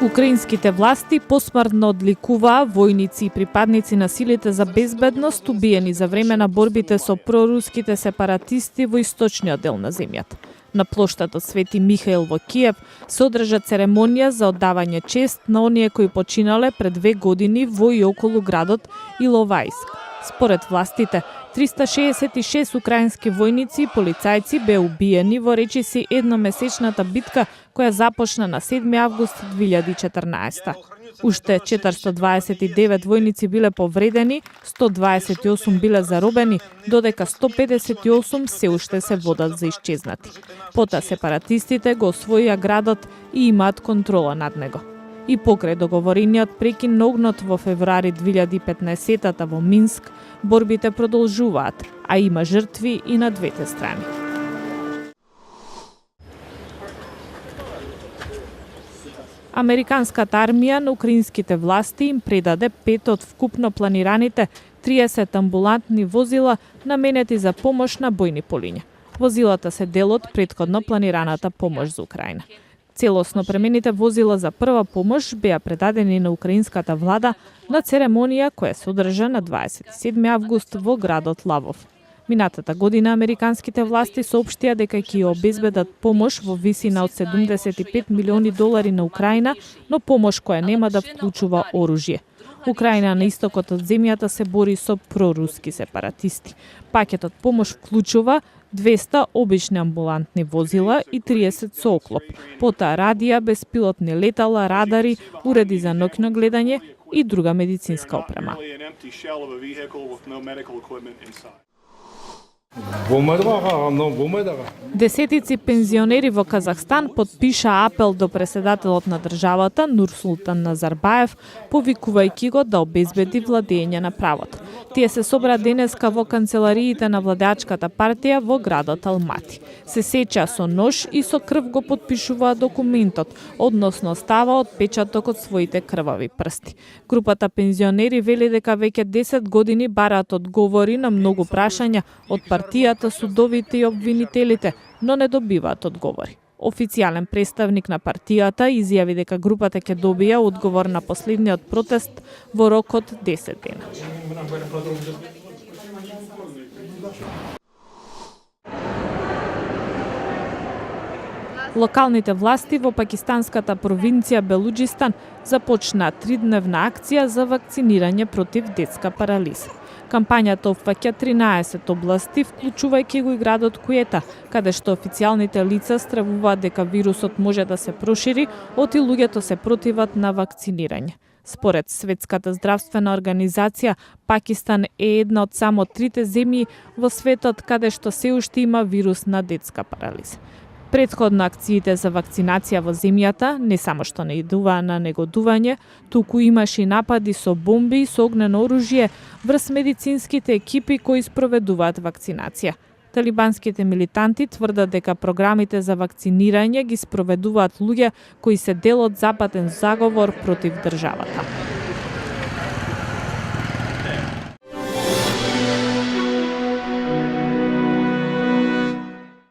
Украинските власти посмртно одликуваа војници и припадници на силите за безбедност убиени за време на борбите со проруските сепаратисти во источниот дел на земјата. На плоштадот Свети Михаил во Киев се одржа церемонија за оддавање чест на оние кои починале пред 2 години во и околу градот Иловајск. Според властите, 366 украински војници и полицајци беа убиени во речиси едномесечната битка која започна на 7 август 2014. Уште 429 војници биле повредени, 128 биле заробени, додека 158 се уште се водат за исчезнати. Пота сепаратистите го освоија градот и имаат контрола над него. И покрај договорениот прекин на огнот во февруари 2015 во Минск, борбите продолжуваат, а има жртви и на двете страни. Американската армија на украинските власти им предаде 5 од вкупно планираните 30 амбулантни возила наменети за помош на бојни полиња. Возилата се дел од претходно планираната помош за Украина. Целосно премените возила за прва помош беа предадени на украинската влада на церемонија која се одржа на 27 август во градот Лавов. Минатата година американските власти соопштија дека ќе обезбедат помош во висина од $75 милиони на Украина, но помош која нема да вклучува оружје. Украина на истокот од земјата се бори со проруски сепаратисти. Пакетот помош вклучува 200 обични амбулантни возила и 30 со оклоп, потоа радија, беспилотни летала, радари, уреди за ноќно гледање и друга медицинска опрема. Десетици пензионери во Казахстан потпиша апел до преседателот на државата Нурсултан Назарбаев, повикувајќи го да обезбеди владење на правото. Тие се собра денеска во канцелариите на владеачката партија во градот Алмати. Се сеча со нож и со крв го потпишуваа документот, односно става од печаток од своите крвави прсти. Групата пензионери вели дека веќе 10 години бараат одговори на многу прашања од партијата, судовите и обвинителите, но не добиваат одговори. Официјален представник на партијата изјави дека групата ќе добија одговор на последниот протест во рок од 10 дена. Локалните власти во пакистанската провинција Белуџистан започнаа 3-дневна акција за вакцинирање против детска парализа. Кампањата опфаќа 13 области, вклучувајќи го и градот Куета, каде што официјалните лица стравуваат дека вирусот може да се прошири, оти луѓето се противат на вакцинирање. Според Светската здравствена организација, Пакистан е една од само 3 земји во светот каде што се уште има вирус на детска парализа. Претходно акциите за вакцинација во земјата не само што не идуваа на негодување, туку имаше и напади со бомби и со огнено оружје врз медицинските екипи кои спроведуваат вакцинација. Талибанските милитанти тврдат дека програмите за вакцинирање ги спроведуваат луѓе кои се дел од западен заговор против државата.